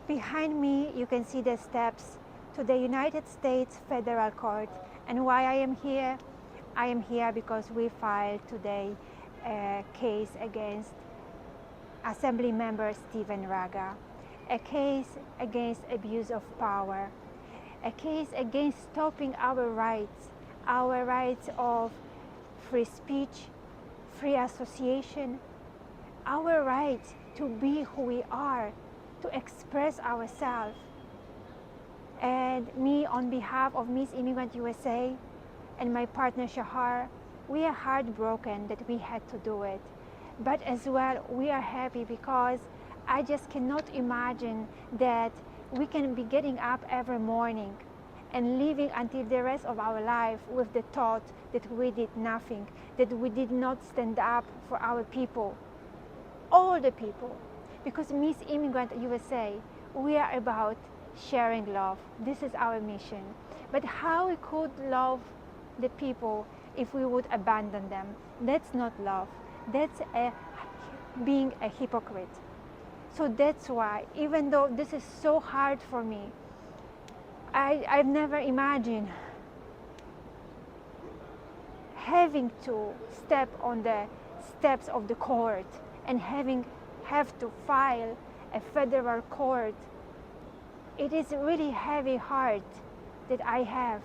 Behind me, you can see the steps to the United States Federal Court. And why I am here? I am here because we filed today a case against Assembly Member Stephen Raga, a case against abuse of power, a case against stopping our rights of free speech, free association, our right to be who we are, to express ourselves. And me, on behalf of Miss Immigrant USA and my partner Shahar, we are heartbroken that we had to do it. But as well, we are happy because I just cannot imagine that we can be getting up every morning and living until the rest of our life with the thought that we did nothing, that we did not stand up for our people, all the people. Because Miss Immigrant USA, we are about sharing love. This is our mission. But how we could love the people if we would abandon them? That's not love. That's being a hypocrite. So that's why, even though this is so hard for me, I've never imagined having to step on the steps of the court and have to file a federal court. It is a really heavy heart that I have.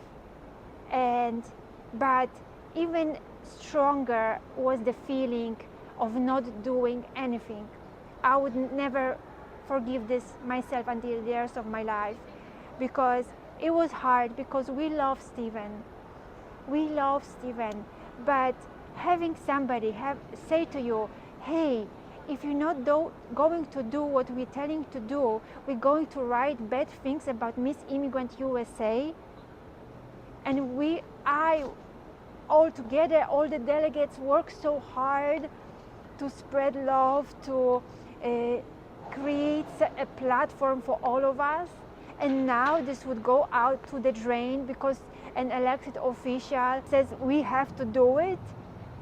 But even stronger was the feeling of not doing anything. I would never forgive this myself until the rest of my life, because it was hard, because we love Stephen. We love Stephen, but having somebody say to you, hey, if you're not going to do what we're telling to do, we're going to write bad things about Miss Immigrant USA. And all together, all the delegates work so hard to spread love, to create a platform for all of us. And now this would go out to the drain because an elected official says we have to do it.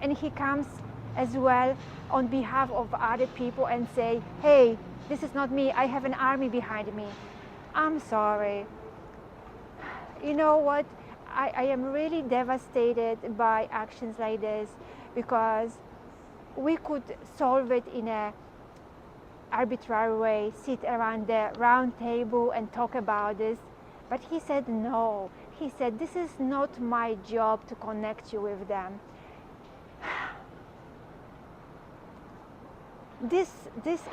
And he comes as well on behalf of other people and say, hey, this is not me, I have an army behind me. I'm sorry. You know what? I am really devastated by actions like this, because we could solve it in a arbitrary way, sit around the round table and talk about this. But he said no. He said, this is not my job to connect you with them. This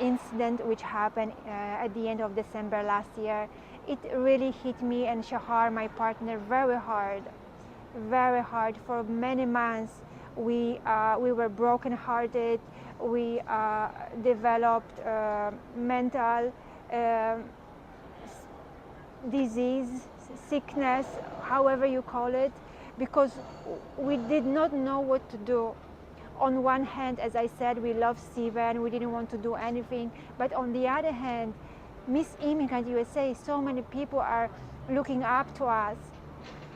incident, which happened at the end of December last year, it really hit me and Shahar, my partner, very hard. For many months. We were brokenhearted. We developed mental disease, sickness, however you call it, because we did not know what to do. On one hand, as I said, we love Stephen, we didn't want to do anything, but on the other hand, Miss Immigrant USA, so many people are looking up to us,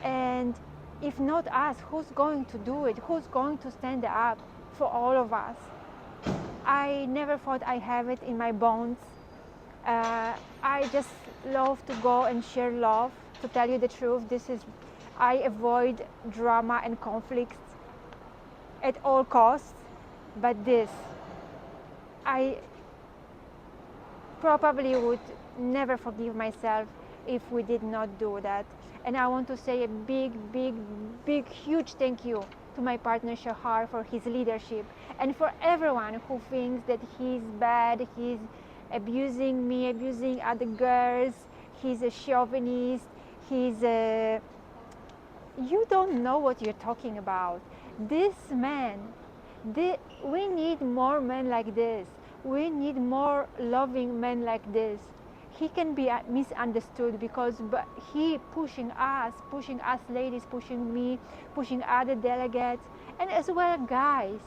and if not us, who's going to do it? Who's going to stand up for all of us? I never thought I have it in my bones. I just love to go and share love. To tell you the truth, I avoid drama and conflicts at all costs, but I probably would never forgive myself if we did not do that. And I want to say a big, huge thank you to my partner Shahar for his leadership, and for everyone who thinks that he's bad, he's abusing me, abusing other girls, he's a chauvinist, you don't know what you're talking about. This man, we need more men like this. We need more loving men like this. He can be misunderstood because he pushing us ladies, pushing me, pushing other delegates, and as well guys.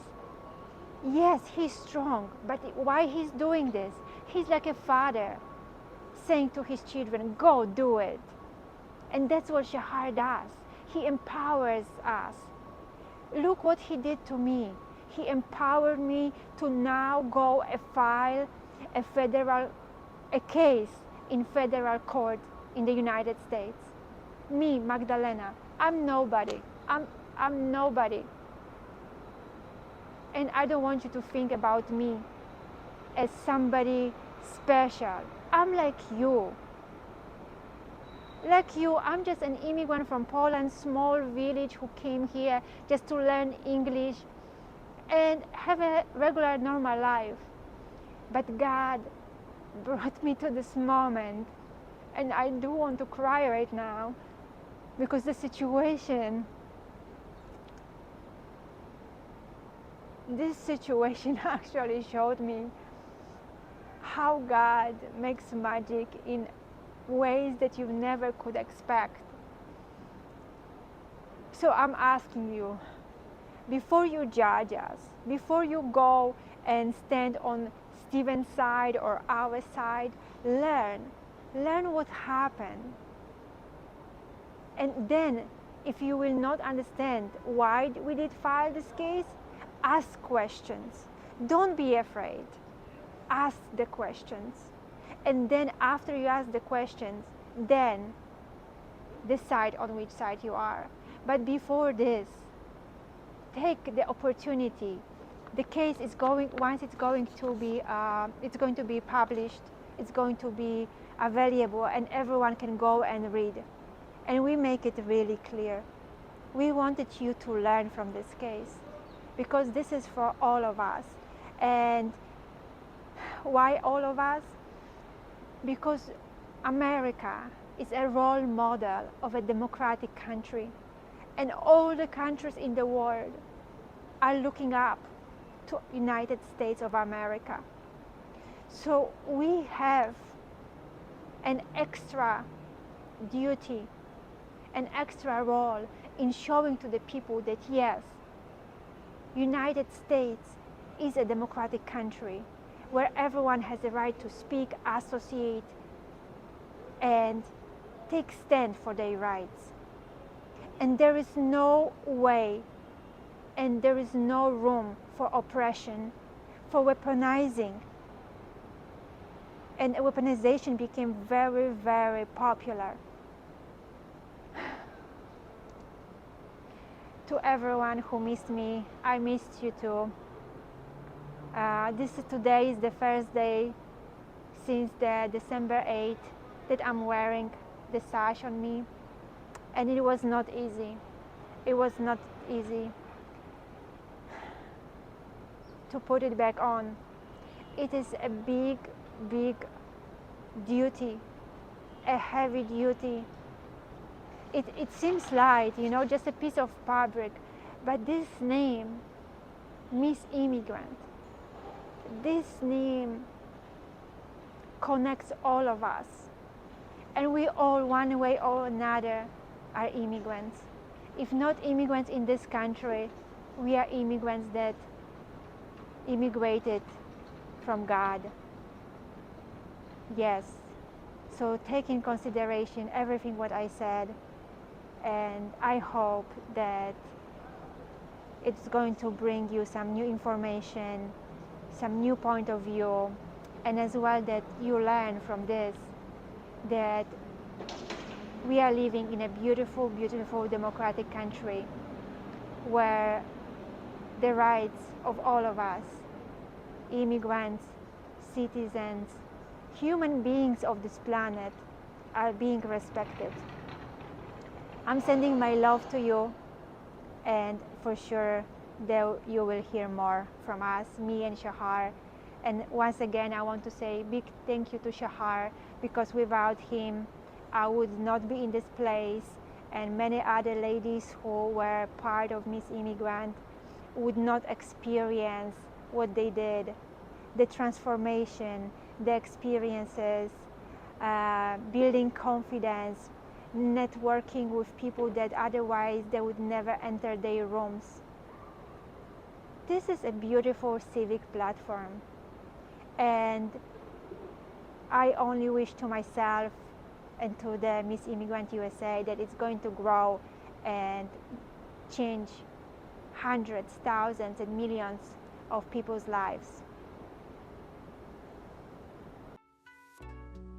Yes, he's strong, but why he's doing this? He's like a father saying to his children, go do it. And that's what Shahar does. He empowers us. Look what he did to me. He empowered me to now go and file a case in federal court in the United States. Me, Magdalena, I'm nobody. I'm nobody. And I don't want you to think about me as somebody special. I'm like you. Like you, I'm just an immigrant from Poland, small village who came here just to learn English and have a regular, normal life. But God brought me to this moment, and I do want to cry right now because the situation, this situation actually showed me how God makes magic in ways that you never could expect. So I'm asking you, before you judge us, before you go and stand on Stephen's side or our side, learn what happened. And then, if you will not understand why we did file this case, ask questions. Don't be afraid. Ask the questions. And then after you ask the questions, then decide on which side you are. But before this, take the opportunity. The case is going, once it's going to be published, it's going to be available and everyone can go and read. And we make it really clear. We wanted you to learn from this case because this is for all of us. And why all of us? Because America is a role model of a democratic country, and all the countries in the world are looking up to United States of America. So we have an extra duty, an extra role in showing to the people that yes, United States is a democratic country where everyone has the right to speak, associate, and take stand for their rights. And there is no way and there is no room for oppression, for weaponizing. And weaponization became very, very popular. To everyone who missed me, I missed you too. Today is the first day since the December 8th that I'm wearing the sash on me, and it was not easy. It was not easy to put it back on. It is a big, big duty, a heavy duty. It seems light, you know, just a piece of fabric, but this name, Miss Immigrant, this name connects all of us, and we all, one way or another, are immigrants. If not immigrants in this country, we are immigrants that immigrated from God. Yes, so take in consideration everything what I said, and I hope that it's going to bring you some new information, some new point of view, and as well that you learn from this that we are living in a beautiful, beautiful democratic country where the rights of all of us, immigrants, citizens, human beings of this planet, are being respected. I'm sending my love to you, and for sure that you will hear more from us, me and Shahar. And once again, I want to say big thank you to Shahar, because without him, I would not be in this place, and many other ladies who were part of Miss Immigrant would not experience what they did, the transformation, the experiences, building confidence, networking with people that otherwise they would never enter their rooms. This is a beautiful civic platform, and I only wish to myself and to the Miss Immigrant USA that it's going to grow and change hundreds, thousands, and millions of people's lives.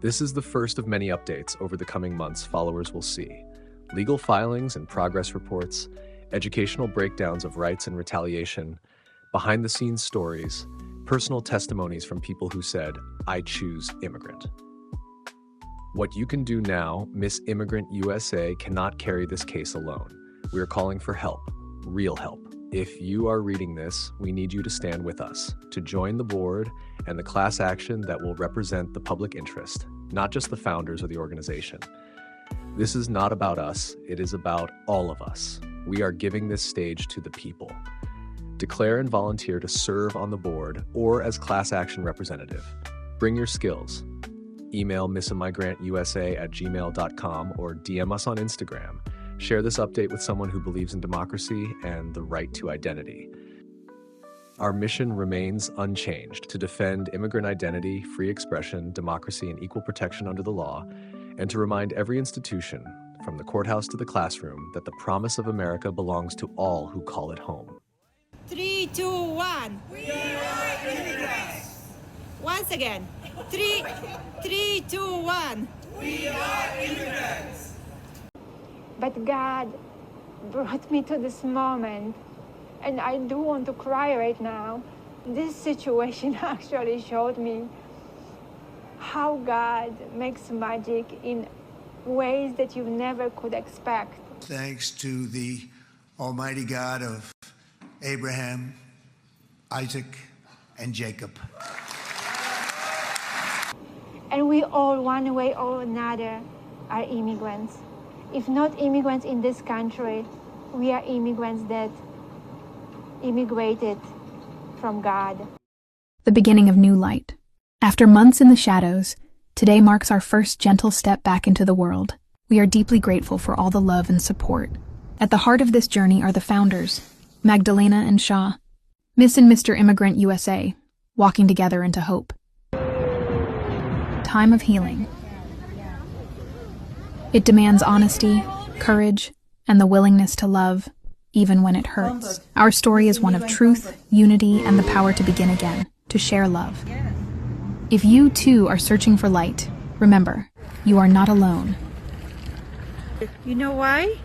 This is the first of many updates over the coming months followers will see. Legal filings and progress reports, educational breakdowns of rights and retaliation, behind-the-scenes stories, personal testimonies from people who said, "I choose immigrant." What you can do now, Miss Immigrant USA cannot carry this case alone. We are calling for help, real help. If you are reading this, we need you to stand with us, to join the board and the class action that will represent the public interest, not just the founders of the organization. This is not about us, it is about all of us. We are giving this stage to the people. Declare and volunteer to serve on the board or as class action representative. Bring your skills. Email missimigrantusa@gmail.com or DM us on Instagram. Share this update with someone who believes in democracy and the right to identity. Our mission remains unchanged: to defend immigrant identity, free expression, democracy, and equal protection under the law, and to remind every institution, from the courthouse to the classroom, that the promise of America belongs to all who call it home. 3, 2, 1. We are immigrants. Once again. 3, 2, 1. We are immigrants. But God brought me to this moment, and I do want to cry right now. This situation actually showed me how God makes magic in ways that you never could expect. Thanks to the Almighty God of Abraham, Isaac, and Jacob. And we all, one way or another, are immigrants. If not immigrants in this country, we are immigrants that immigrated from God. The beginning of new light. After months in the shadows, today marks our first gentle step back into the world. We are deeply grateful for all the love and support. At the heart of this journey are the founders, Magdalena and Shah, Miss and Mr. Immigrant USA, walking together into hope. Time of healing. It demands honesty, courage, and the willingness to love, even when it hurts. Our story is one of truth, unity, and the power to begin again, to share love. If you, too, are searching for light, remember, you are not alone. You know why?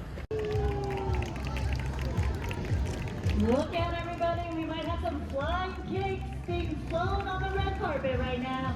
Look out, everybody. We might have some flying cakes being flown on the red carpet right now.